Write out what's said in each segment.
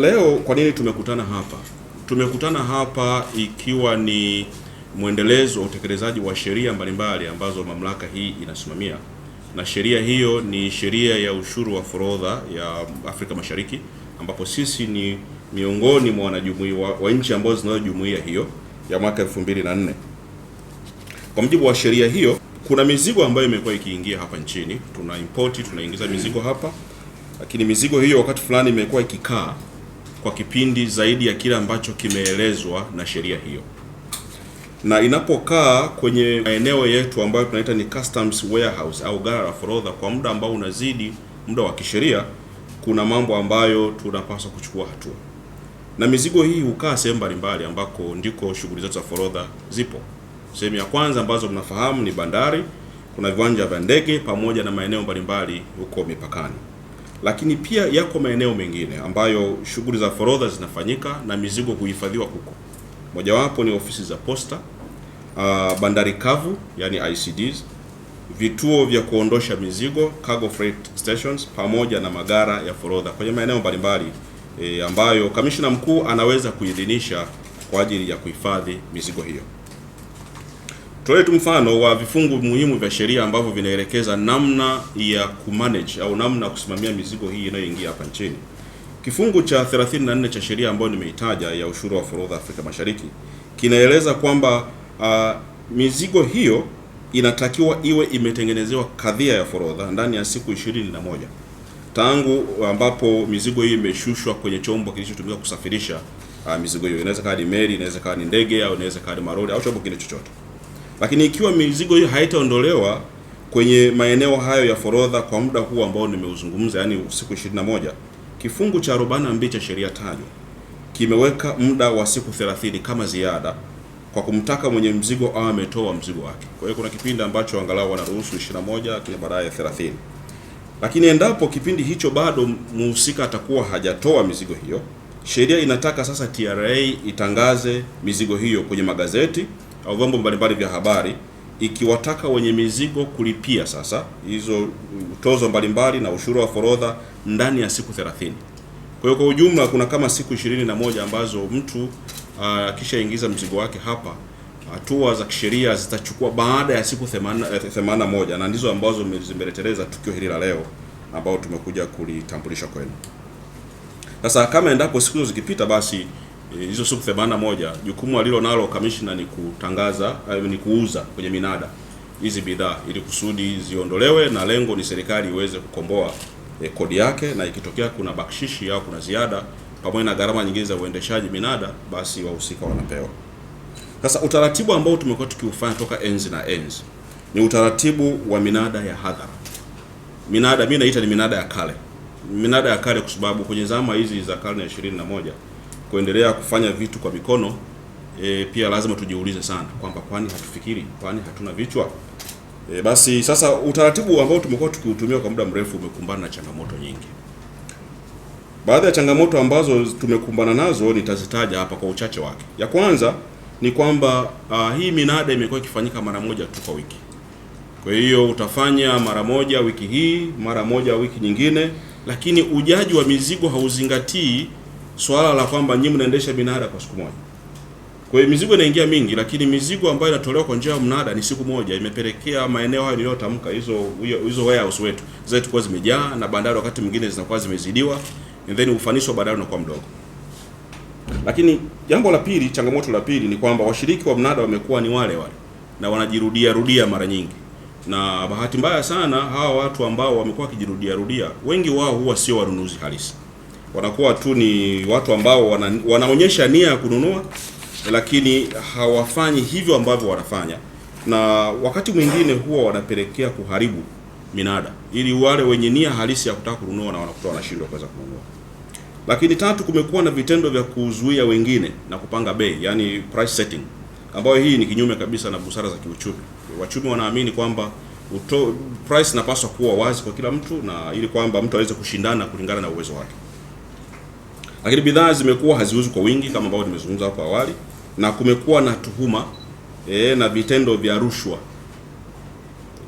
Leo kwa nini tumekutana hapa? Tumekutana hapa ikiwa ni mwendelezo wa utekelezaji wa sheria mbalimbali ambazo mamlaka hii inasimamia, na sheria hiyo ni sheria ya ushuru wa forodha ya Afrika Mashariki, ambapo sisi ni miongoni mwa wanajumuiya wa nchi ambazo zinazo jumuiya hiyo ya mwaka 2004. Kwa mujibu wa sheria hiyo, kuna mizigo ambayo imekuwa ikiingia hapa nchini, tunaingiza mizigo hapa, lakini mizigo hiyo wakati fulani imekuwa ikikaa kwa kipindi zaidi ya kile ambacho kimeelezwa na sheria hiyo, na inapokaa kwenye maeneo yetu ambayo tunaita ni customs warehouse au ghala la forodha kwa muda ambao unazidi muda wa kisheria, kuna mambo ambayo tunapaswa kuchukua hatua. Na mizigo hii hukaa sehemu mbalimbali ambako ndiko shughuli zetu za forodha zipo. Sehemu ya kwanza ambazo mnafahamu ni bandari, kuna viwanja vya ndege pamoja na maeneo mbalimbali huko mipakani. Lakini pia yako maeneo mengine ambayo shughuli za forodha zinafanyika na mizigo kuhifadhiwa huko. Mojawapo ni ofisi za posta, bandari kavu yani ICDs, vituo vya kuondosha mizigo cargo freight stations, pamoja na magara ya forodha kwenye maeneo mbalimbali ambayo kamishna mkuu anaweza kuidhinisha kwa ajili ya kuhifadhi mizigo hiyo. Tutoe tu mfano wa vifungu muhimu vya sheria ambavyo vinaelekeza namna ya kumanage au namna ya kusimamia mizigo hii inayoingia hapa nchini. Kifungu cha 34 cha sheria ambayo nimeitaja ya ushuru wa forodha Afrika Mashariki kinaeleza kwamba mizigo hiyo inatakiwa iwe imetengenezewa kadhia ya forodha ndani ya siku 21 tangu ambapo mizigo hii imeshushwa kwenye chombo kilichotumika kusafirisha mizigo hiyo. Inaweza kuwa ni meli, inaweza kuwa ni ndege, au inaweza kuwa ni maroli au chombo kile chochote. Lakini ikiwa mizigo hiyo haitaondolewa kwenye maeneo hayo ya forodha kwa muda huu ambao nimeuzungumza, yani siku 21, kifungu cha 42 cha sheria tajwa kimeweka muda wa siku 30 kama ziada kwa kumtaka mwenye mzigo au ametoa mzigo wake. Kwa hiyo kuna kipindi ambacho angalau wanaruhusu 21 kisha baadaye 30. Lakini endapo kipindi hicho bado mhusika atakuwa hajatoa mizigo hiyo, sheria inataka sasa TRA itangaze mizigo hiyo kwenye magazeti au vyombo mbalimbali vya habari, ikiwataka wenye mizigo kulipia sasa hizo tozo mbalimbali na ushuru wa forodha ndani ya siku 30. Kwa hiyo kwa ujumla kuna kama siku 21 ambazo mtu kisha ingiza mzigo wake hapa, hatua za kisheria zitachukua baada ya siku 81, na ndizo ambazo zimeleteleza tukio hili la leo ambao tumekuja kulitambulisha kwenu. Sasa kama endapo siku hizo zikipita, basi hizo siku 81, jukumu alilo nalo kamishna ni kutangaza ni kuuza kwenye minada hizi bidhaa ili kusudi ziondolewe, na lengo ni serikali iweze kukomboa kodi yake, na ikitokea kuna bakshishi au kuna ziada pamoja na gharama nyingine za uendeshaji minada, basi wahusika wanapewa. Sasa utaratibu ambao tumekuwa tukiufanya toka enzi na enzi ni utaratibu wa minada ya hadhara. Minada mimi naita ni minada ya kale. Minada ya kale kwa sababu kwenye zama hizi za karne ya 21 kuendelea kufanya vitu kwa mikono pia lazima tujiulize sana kwamba kwani hatufikiri, kwani hatuna vichwa? Basi sasa utaratibu ambao tumekuwa tukiutumia kwa muda mrefu umekumbana na changamoto nyingi. Baadhi ya changamoto ambazo tumekumbana nazo nitazitaja hapa kwa uchache wake. Ya kwanza ni kwamba hii minada imekuwa ikifanyika mara moja tu kwa wiki. Kwa hiyo utafanya mara moja wiki hii, mara moja wiki nyingine, lakini ujaji wa mizigo hauzingatii swala la kwamba nyinyi mnaendesha minada kwa siku moja. Kwa hiyo mizigo inaingia mingi, lakini mizigo ambayo inatolewa kwa njia ya mnada ni siku moja. Imepelekea maeneo hayo niliyotamka, hizo warehouse wetu zetu kwa zimejaa, na bandari wakati mwingine zinakuwa zimezidiwa, and then ufanisi wa bandari unakuwa mdogo. Lakini jambo la pili, changamoto la pili ni kwamba washiriki wa mnada wamekuwa ni wale na wanajirudia mara nyingi. Na bahati mbaya sana hawa watu ambao wamekuwa wakijirudia, wengi wao huwa sio wanunuzi halisi. Wanakuwa tu ni watu ambao wanaonyesha nia ya kununua, lakini hawafanyi hivyo ambavyo wanafanya, na wakati mwingine huwa wanapelekea kuharibu minada ili wale wenye nia halisi ya kutaka kununua na wanakuwa wanashindwa kuweza kununua. Lakini tatu, kumekuwa na vitendo vya kuzuia wengine na kupanga bei, yani price setting, ambayo hii ni kinyume kabisa na busara za kiuchumi. Wachumi wanaamini kwamba price inapaswa kuwa wazi kwa kila mtu, na ili kwamba mtu aweze kushindana kulingana na uwezo wake. Lakini bidhaa zimekuwa haziuzwi kwa wingi kama ambavyo nimezungumza hapo awali, na kumekuwa na tuhuma na vitendo vya rushwa.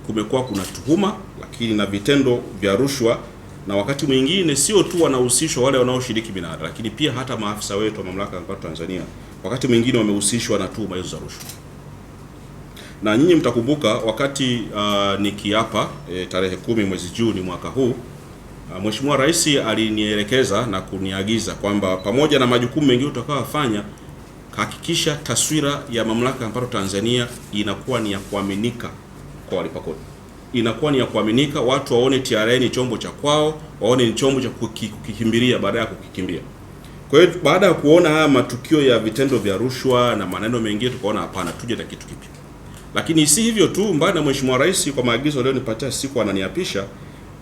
Kumekuwa kuna tuhuma lakini na vitendo vya rushwa na wakati mwingine sio tu wanahusishwa wale wanaoshiriki minada, lakini pia hata maafisa wetu wa mamlaka ya mapato Tanzania wakati mwingine wamehusishwa na tuhuma hizo za rushwa. Na nyinyi mtakumbuka wakati nikiapa tarehe 10 mwezi Juni mwaka huu, Mheshimiwa Rais alinielekeza na kuniagiza kwamba pamoja na majukumu mengine tutakayofanya, hakikisha taswira ya mamlaka ya mapato Tanzania inakuwa ni ya kuaminika kwa walipa kodi. Inakuwa ni ya kuaminika, watu waone TRA ni chombo cha kwao, waone ni chombo cha kukikimbilia baada ya kukikimbia. Kwa hiyo baada ya kuona haya matukio ya vitendo vya rushwa na maneno mengine, tukaona hapana, tuje na kitu kipya. Lakini si hivyo tu, mbali na Mheshimiwa Rais kwa maagizo leo nipatia siku ananiapisha,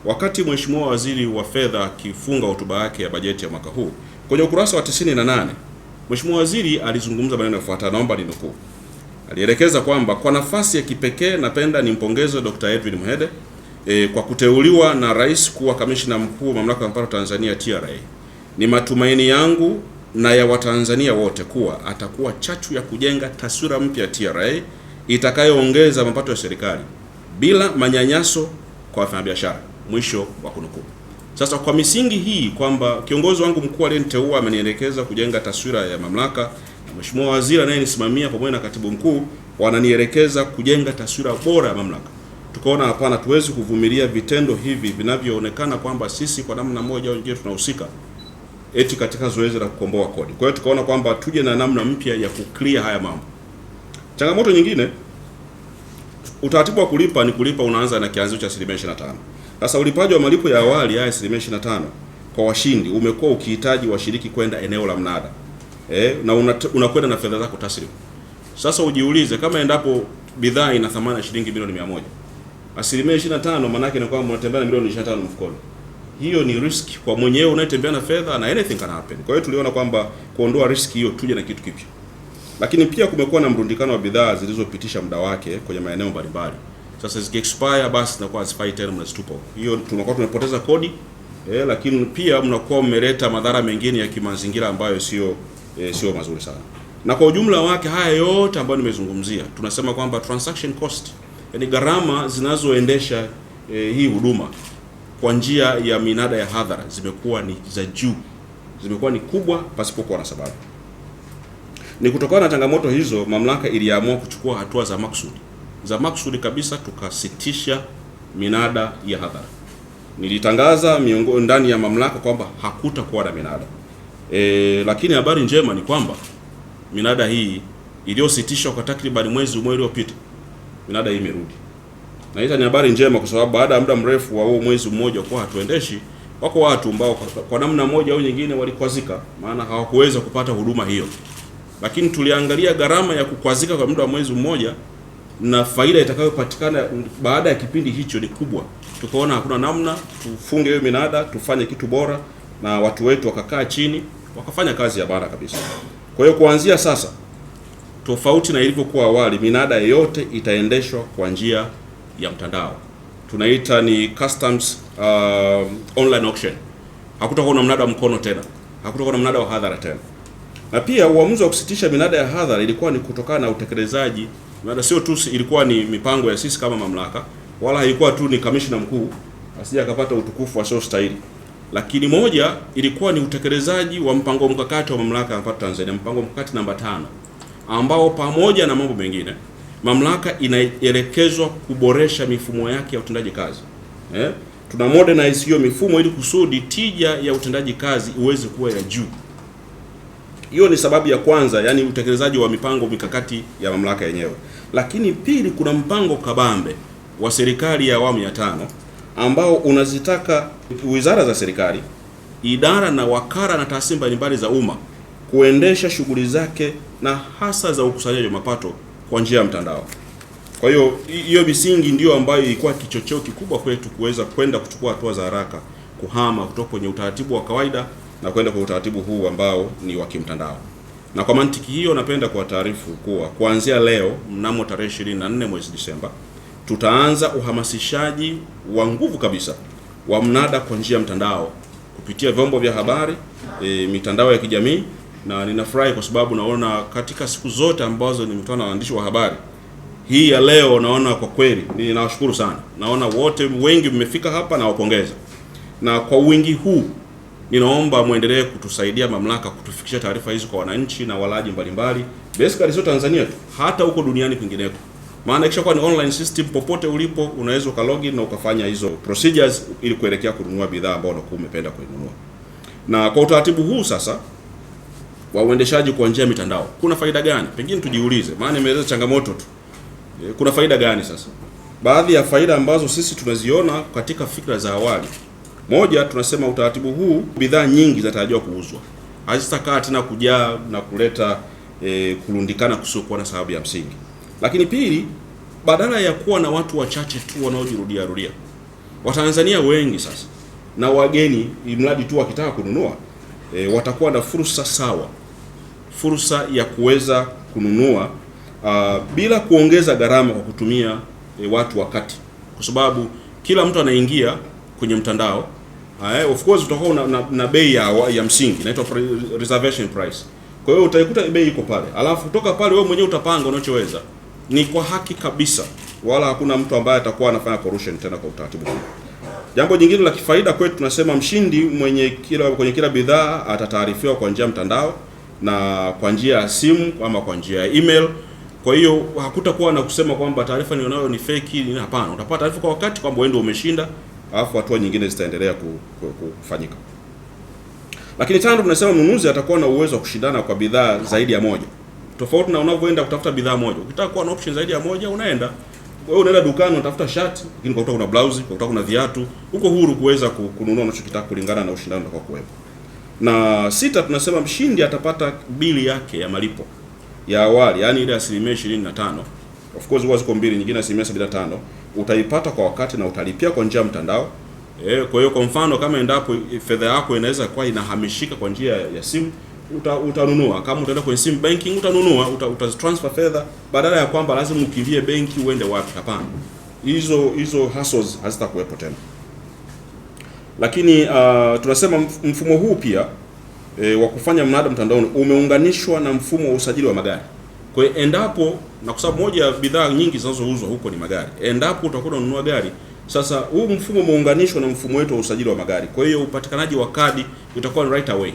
wakati Mheshimiwa Waziri wa Fedha akifunga hotuba yake ya bajeti ya mwaka huu, kwenye ukurasa wa 98 Mheshimiwa Waziri alizungumza maneno yafuatayo, naomba ninukuu. Alielekeza kwamba kwa nafasi ya kipekee napenda nimpongeze Dr. Edwin Mhede kwa kuteuliwa na Rais kuwa kamishna mkuu wa mamlaka ya mapato Tanzania TRA. Ni matumaini yangu na ya Watanzania wote kuwa atakuwa chachu ya kujenga taswira mpya ya TRA itakayoongeza mapato ya serikali bila manyanyaso kwa wafanyabiashara. Mwisho wa kunukuu. Sasa kwa misingi hii kwamba kiongozi wangu mkuu aliyeniteua amenielekeza kujenga taswira ya mamlaka, na Mheshimiwa Waziri anayenisimamia pamoja na Katibu Mkuu wananielekeza kujenga taswira bora ya mamlaka, tukaona hapana, tuwezi kuvumilia vitendo hivi vinavyoonekana kwamba sisi kwa namna moja au nyingine tunahusika eti katika zoezi la kukomboa kodi. Kwa hiyo tukaona kwamba tuje na namna mpya ya kuclear haya mambo. Changamoto nyingine, utaratibu wa kulipa ni kulipa unaanza na kianzio cha 25%. Sasa ulipaji wa malipo ya awali haya 25% kwa washindi umekuwa ukihitaji washiriki kwenda eneo la mnada. Na unakwenda na fedha zako taslimu. Sasa ujiulize, kama endapo bidhaa ina thamani ya shilingi milioni 100, 25% maana yake ni kwamba unatembea na milioni 25 mfukoni. Hiyo ni risk kwa mwenyewe unayetembea na fedha, na anything can happen. Kwa hiyo tuliona kwamba kuondoa risk hiyo tuje na kitu kipya. Lakini pia kumekuwa na mrundikano wa bidhaa zilizopitisha muda wake kwenye maeneo mbalimbali. Sasa ziki expire basi zinakuwa hazifai tena, mnazitupa. Hiyo tunakuwa tumepoteza kodi, lakini pia mnakuwa mmeleta madhara mengine ya kimazingira ambayo sio mazuri sana. Na kwa ujumla wake haya yote ambayo nimezungumzia, tunasema kwamba transaction cost, yani gharama zinazoendesha hii huduma kwa njia ya minada ya hadhara zimekuwa ni za juu, zimekuwa ni kubwa pasipokuwa na sababu. Ni kutokana na changamoto hizo, mamlaka iliamua kuchukua hatua za maksudi kabisa, tukasitisha minada ya hadhara. Nilitangaza ndani ya mamlaka kwamba hakutakuwa na minada. Lakini habari njema ni kwamba minada hii iliyositishwa kwa takriban mwezi mmoja uliopita, minada hii imerudi. Na hizo ni habari njema kwa sababu baada ya muda mrefu wa huo mwezi mmoja kwa hatuendeshi, wako watu ambao kwa namna moja au nyingine walikwazika, maana hawakuweza kupata huduma hiyo. Lakini tuliangalia gharama ya kukwazika kwa muda wa mwezi mmoja na faida itakayopatikana baada ya kipindi hicho ni kubwa. Tukaona hakuna namna, tufunge hiyo minada, tufanye kitu bora, na watu wetu wakakaa chini wakafanya kazi ya bora kabisa. Kwa hiyo kuanzia sasa, tofauti na ilivyokuwa awali, minada yote itaendeshwa kwa njia ya mtandao. Tunaita ni customs online auction. Hakutakuwa na mnada wa mkono tena, hakutakuwa na mnada wa hadhara tena. Na pia uamuzi wa kusitisha minada ya hadhara ilikuwa ni kutokana na utekelezaji. Minada sio tu ilikuwa ni mipango ya sisi kama mamlaka, wala haikuwa tu ni kamishna mkuu asije akapata utukufu asiostahili. Lakini moja ilikuwa ni utekelezaji wa mpango mkakati wa mamlaka ya mapato Tanzania, mpango mkakati namba 5, ambao pamoja na mambo mengine mamlaka inaelekezwa kuboresha mifumo yake ya utendaji kazi. Tuna modernize hiyo mifumo ili kusudi tija ya utendaji kazi iweze kuwa ya juu. Hiyo ni sababu ya kwanza, yani utekelezaji wa mipango mikakati ya mamlaka yenyewe. Lakini pili, kuna mpango kabambe wa serikali ya awamu ya 5 ambao unazitaka wizara za serikali, idara na wakala na taasisi mbalimbali za umma kuendesha shughuli zake na hasa za ukusanyaji wa mapato kwa njia ya mtandao. Kwa hiyo hiyo misingi ndio ambayo ilikuwa kichocheo kikubwa kwetu kuweza kwenda kuchukua hatua za haraka, kuhama kutoka kwenye utaratibu wa kawaida na kwenda kwa utaratibu huu ambao ni wa kimtandao. Na kwa mantiki hiyo, napenda kuwataarifu kuwa kuanzia leo mnamo tarehe 24 mwezi Disemba tutaanza uhamasishaji wa nguvu kabisa wa mnada kwa njia ya mtandao kupitia vyombo vya habari, mitandao ya kijamii, na ninafurahi kwa sababu naona katika siku zote ambazo nimekutana na waandishi wa habari, hii ya leo naona kwa kweli ninawashukuru sana. Naona wote wengi mmefika hapa na wapongeza. Na kwa wingi huu ninaomba muendelee kutusaidia mamlaka kutufikisha taarifa hizi kwa wananchi na walaji mbalimbali, basically sio Tanzania tu, hata huko duniani kwingineko. Maana ikishakuwa ni online system, popote ulipo unaweza ukalogin na ukafanya hizo procedures ili kuelekea kununua bidhaa ambayo unakuwa umependa kuinunua. Na kwa utaratibu huu sasa wa uendeshaji kwa njia ya mitandao, kuna faida gani? Pengine tujiulize, maana nimeeleza changamoto tu. Kuna faida gani sasa? Baadhi ya faida ambazo sisi tunaziona katika fikra za awali. Moja, tunasema utaratibu huu bidhaa nyingi zinatarajiwa kuuzwa. Hazitakaa tena kujaa na kuleta kurundikana kusiokuwa na sababu ya msingi. Lakini pili, badala ya kuwa na watu wachache tu wanaojirudia rudia, Watanzania wengi sasa na wageni, mradi tu wakitaka kununua watakuwa na fursa sawa, fursa ya kuweza kununua bila kuongeza gharama kwa kutumia watu wakati, kwa sababu kila mtu anaingia kwenye mtandao. Of course utakuwa na bei ya msingi inaitwa reservation price. Kwa hiyo utaikuta bei iko pale, alafu kutoka pale wewe mwenyewe utapanga unachoweza. Ni kwa haki kabisa, wala hakuna mtu ambaye atakuwa anafanya corruption tena kwa utaratibu huu. Jambo jingine la kifaida kwetu, tunasema mshindi kwenye kila bidhaa atataarifiwa kwa njia ya mtandao na kwa njia ya simu ama kwa njia ya email. Kwa hiyo hakutakuwa na kusema kwamba taarifa ninayo ni fake. Hapana, utapata taarifa kwa wakati kwamba wewe ndio umeshinda, alafu hatua nyingine zitaendelea kufanyika. Lakini tano, tunasema mnunuzi atakuwa na uwezo wa kushindana kwa bidhaa zaidi ya moja. Tofauti na unavyoenda kutafuta bidhaa moja. Ukitaka kuwa na option zaidi ya moja, unaenda dukani unatafuta shati, lakini kwa kutoka kuna blouse, kwa kutoka kuna viatu, uko huru kuweza kununua unachotaka kulingana na ushindano utakao kuwepo. Na sita, tunasema mshindi atapata bili yake ya malipo ya awali, yani ile 25%. Of course huwa ziko mbili, nyingine 75%. Utaipata kwa wakati na utalipia kwa njia ya mtandao. Kwa hiyo kwa mfano kama endapo fedha yako inaweza kuwa inahamishika kwa njia ya simu, utanunua. Kama utaenda kwenye sim banking utanunua, utatransfer fedha badala ya kwamba lazima ukimbie benki uende wapi. Hapana. Hizo hassles hazitakuwepo tena. Lakini tunasema mfumo huu pia wa kufanya mnada mtandaoni umeunganishwa na mfumo wa usajili wa magari. Kwa hiyo endapo, na kwa sababu moja ya bidhaa nyingi zinazouzwa huko ni magari, endapo utakuwa unanunua gari, sasa huu mfumo umeunganishwa na mfumo wetu wa usajili wa magari. Kwa hiyo upatikanaji wa kadi utakuwa right away.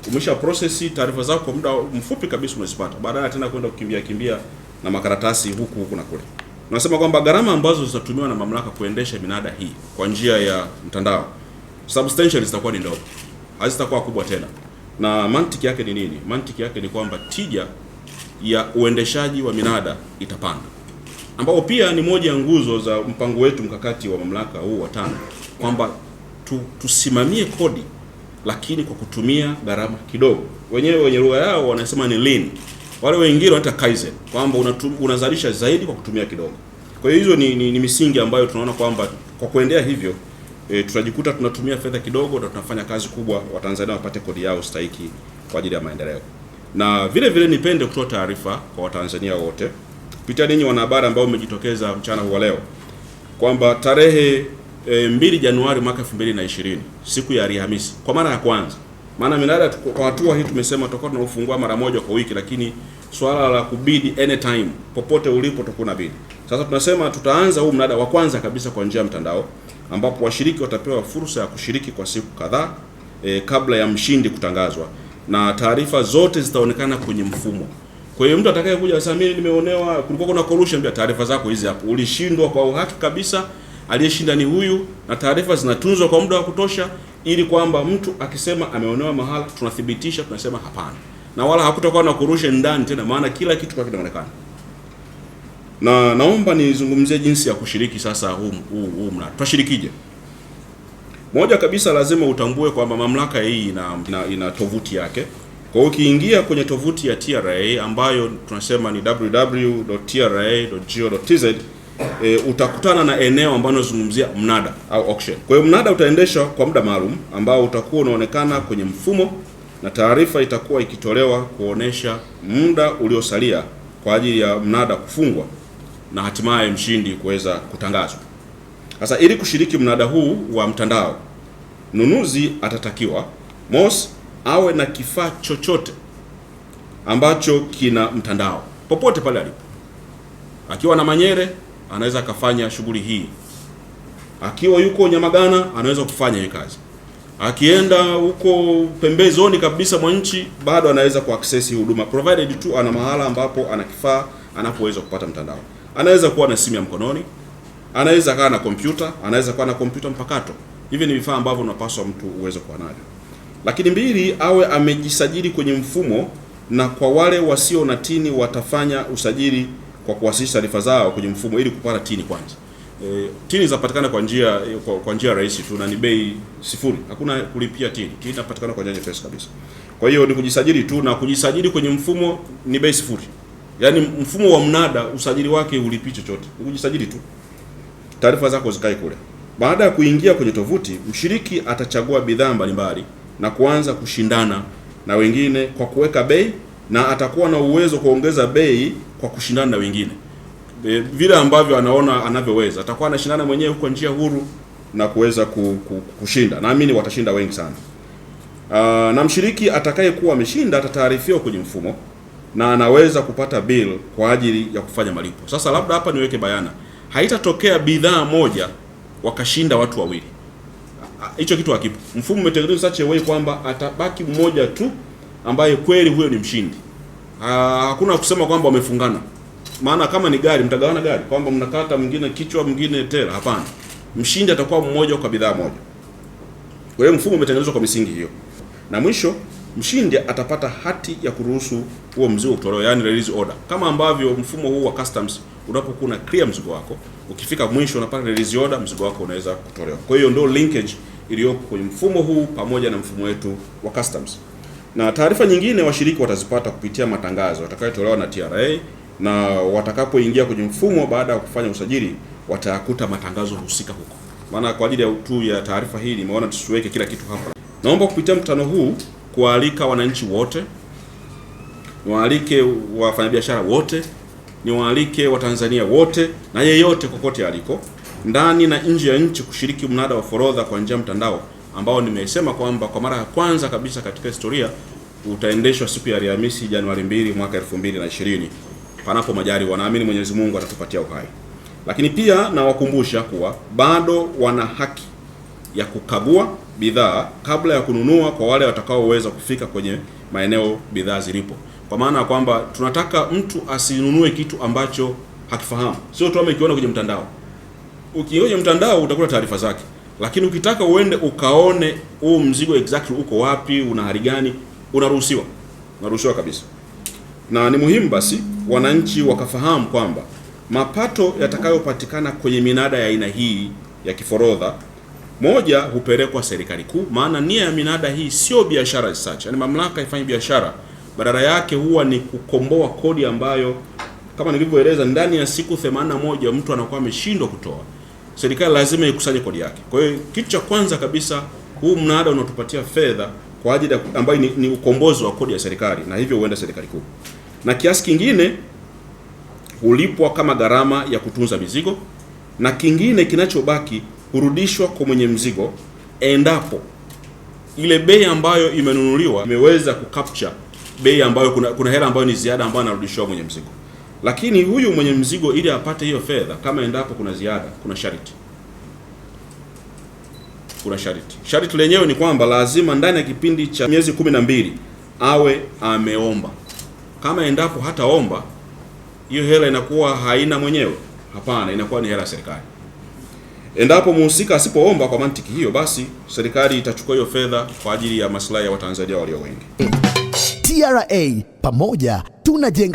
Umesha process taarifa zako kwa muda mfupi kabisa unazipata, badala tena kwenda kukimbia na makaratasi huku na kule. Tunasema kwamba gharama ambazo zitatumiwa na mamlaka kuendesha minada hii kwa njia ya mtandao substantially zitakuwa ni ndogo, hazitakuwa kubwa tena. Na mantiki yake ni nini? Mantiki yake ni kwamba tija ya uendeshaji wa minada itapanda, ambao pia ni moja ya nguzo za mpango wetu mkakati wa mamlaka huu wa 5, kwamba tusimamie kodi lakini kwa kutumia gharama kidogo. Wenyewe wenye lugha yao wanasema ni lean, wale wengine wanaita kaizen, kwamba unazalisha zaidi kwa kutumia kidogo. Kwa hiyo hizo ni misingi ambayo tunaona kwamba kwa kuendea hivyo tutajikuta tunatumia fedha kidogo na tunafanya kazi kubwa, Watanzania wapate kodi yao stahiki kwa ajili ya maendeleo. Na vile vile nipende kutoa taarifa kwa Watanzania wote kupitia ninyi wanahabari ambao umejitokeza mchana huu leo kwamba tarehe 2 Januari mwaka 2020, siku ya Alhamisi, kwa mara ya kwanza, maana minada kwa hatua hii tumesema tutakuwa tunafungua mara moja kwa wiki, lakini swala la kubidi anytime popote ulipo tutakuwa na bidi. Sasa tunasema tutaanza huu mnada wa kwanza kabisa kwa njia ya mtandao, ambapo washiriki watapewa fursa ya kushiriki kwa siku kadhaa kabla ya mshindi kutangazwa, na taarifa zote zitaonekana kwenye mfumo. Kwa hiyo mtu atakayekuja asema mimi nimeonewa, kulikuwa kuna corruption, bila taarifa zako hizi hapo, ulishindwa kwa uhaki kabisa, aliyeshinda ni huyu, na taarifa zinatunzwa kwa muda wa kutosha, ili kwamba mtu akisema ameonewa mahala tunathibitisha, tunasema hapana, na wala hakutakuwa na corruption ndani tena, maana kila kitu kwa kinaonekana. Na naomba nizungumzie jinsi ya kushiriki sasa huu mradi. Tutashirikije? Moja kabisa, lazima utambue kwamba mamlaka hii ina tovuti yake. Kwa hiyo ukiingia kwenye tovuti ya TRA ambayo tunasema ni www.tra.go.tz, utakutana na eneo ambalo linazungumzia mnada au auction. Kwa hiyo mnada utaendeshwa kwa muda maalum ambao utakuwa unaonekana kwenye mfumo, na taarifa itakuwa ikitolewa kuonesha muda uliosalia kwa ajili ya mnada kufungwa na hatimaye mshindi kuweza kutangazwa. Sasa ili kushiriki mnada huu wa mtandao, mnunuzi atatakiwa mosi awe na kifaa chochote ambacho kina mtandao popote pale alipo. Akiwa na manyere anaweza akafanya shughuli hii Akiwa yuko Nyamagana anaweza kufanya hiyo kazi. Akienda huko pembezoni kabisa mwa nchi bado anaweza kuaccess huduma, provided tu ana mahala ambapo ana kifaa anapoweza kupata mtandao. Anaweza kuwa na simu ya mkononi, anaweza kuwa na kompyuta, anaweza kuwa na kompyuta mpakato. Hivi ni vifaa ambavyo unapaswa mtu uweze kuwa navyo. Lakini mbili, awe amejisajili kwenye mfumo, na kwa wale wasio na tini watafanya usajili kwa kuwasilisha taarifa zao kwenye mfumo ili kupata tini kwanza. Tini zinapatikana kwa njia rahisi tu na ni bei sifuri. Hakuna kulipia tini. Tini inapatikana kwa njia nyepesi kabisa. Kwa hiyo ni kujisajili tu, na kujisajili kwenye mfumo ni bei sifuri. Yaani mfumo wa mnada usajili wake ulipi chochote. Ni kujisajili tu. Taarifa zako zikae kule. Baada ya kuingia kwenye tovuti, mshiriki atachagua bidhaa mbalimbali na kuanza kushindana na wengine kwa kuweka bei, na atakuwa na uwezo kuongeza bei kwa kushindana na wengine. Vile ambavyo anaona anavyoweza. Atakuwa anashindana mwenyewe huko njia huru na kuweza kushinda. Naamini watashinda wengi sana. Na mshiriki atakayekuwa ameshinda atataarifiwa kwenye mfumo na anaweza kupata bill kwa ajili ya kufanya malipo. Sasa labda hapa niweke bayana. Haitatokea bidhaa moja wakashinda watu wawili. Hicho kitu hakipo. Mfumo umetengenezwa such a way kwamba atabaki mmoja tu ambaye kweli huyo ni mshindi. Hakuna kusema kwamba wamefungana. Maana kama ni gari mtagawana gari, kwamba mnakata mwingine kichwa mwingine tela, hapana. Mshindi atakuwa mmoja kwa bidhaa moja. Kwa hiyo mfumo umetengenezwa kwa misingi hiyo. Na mwisho mshindi atapata hati ya kuruhusu huo mzigo kutolewa, yani release order. Kama ambavyo mfumo huu wa customs unapokuwa na clear mzigo wako, ukifika mwisho unapata release order, mzigo wako unaweza kutolewa. Kwa hiyo ndio linkage iliyopo kwenye mfumo huu pamoja na mfumo wetu wa customs. Na taarifa nyingine washiriki watazipata kupitia matangazo yatakayotolewa na TRA, na watakapoingia kwenye mfumo baada ya kufanya usajili watakuta matangazo husika huko. Maana kwa ajili ya taarifa hii nimeona tusiweke kila kitu hapa. Naomba kupitia mkutano huu kualika wananchi wote, niwaalike wafanyabiashara wote, niwaalike Watanzania wote na yeyote kokote aliko ndani na nje ya nchi kushiriki mnada wa forodha kwa njia mtandao, ambao nimesema kwamba kwa mara ya kwanza kabisa katika historia utaendeshwa siku ya Alhamisi Januari 2 mwaka 2020. Panapo majaliwa, naamini Mwenyezi Mungu atatupatia uhai. Lakini pia nawakumbusha kuwa bado wana haki ya kukagua bidhaa kabla ya kununua kwa wale watakaoweza kufika kwenye maeneo bidhaa zilipo. Kwa maana kwamba tunataka mtu asinunue kitu ambacho hakifahamu. Sio tu amekiona kwenye mtandao. Ukiona kwenye mtandao utakuta taarifa zake. Lakini ukitaka uende ukaone huu mzigo exactly uko wapi, una hali gani, unaruhusiwa. Unaruhusiwa kabisa. Na ni muhimu basi wananchi wakafahamu kwamba mapato yatakayopatikana kwenye minada ya aina hii ya kiforodha, moja, hupelekwa serikali kuu. Maana nia ya minada hii sio biashara research, yani mamlaka ifanye biashara, badala yake huwa ni kukomboa kodi ambayo kama nilivyoeleza ndani ya siku 81 mtu anakuwa ameshindwa kutoa. Serikali lazima ikusanye kodi yake. Kwa hiyo kitu cha kwanza kabisa, huu mnada unatupatia fedha kwa ajili ambayo ni ukombozi wa kodi ya serikali, na hivyo huenda serikali kuu. Na kiasi kingine hulipwa kama gharama ya kutunza mizigo, na kingine kinachobaki hurudishwa kwa mwenye mzigo endapo ile bei ambayo imenunuliwa imeweza kucapture bei ambayo kuna hela ambayo ni ziada ambayo anarudishwa mwenye mzigo. Lakini huyu mwenye mzigo ili apate hiyo fedha, kama endapo kuna ziada, kuna sharti. Kuna sharti. Sharti lenyewe ni kwamba lazima ndani ya kipindi cha miezi 12 awe ameomba. Kama endapo hataomba, hiyo hela inakuwa haina mwenyewe. Hapana, inakuwa ni hela ya serikali. Endapo mhusika asipoomba kwa mantiki hiyo, basi serikali itachukua hiyo fedha kwa ajili ya maslahi ya Watanzania walio wengi. TRA, pamoja tunajenga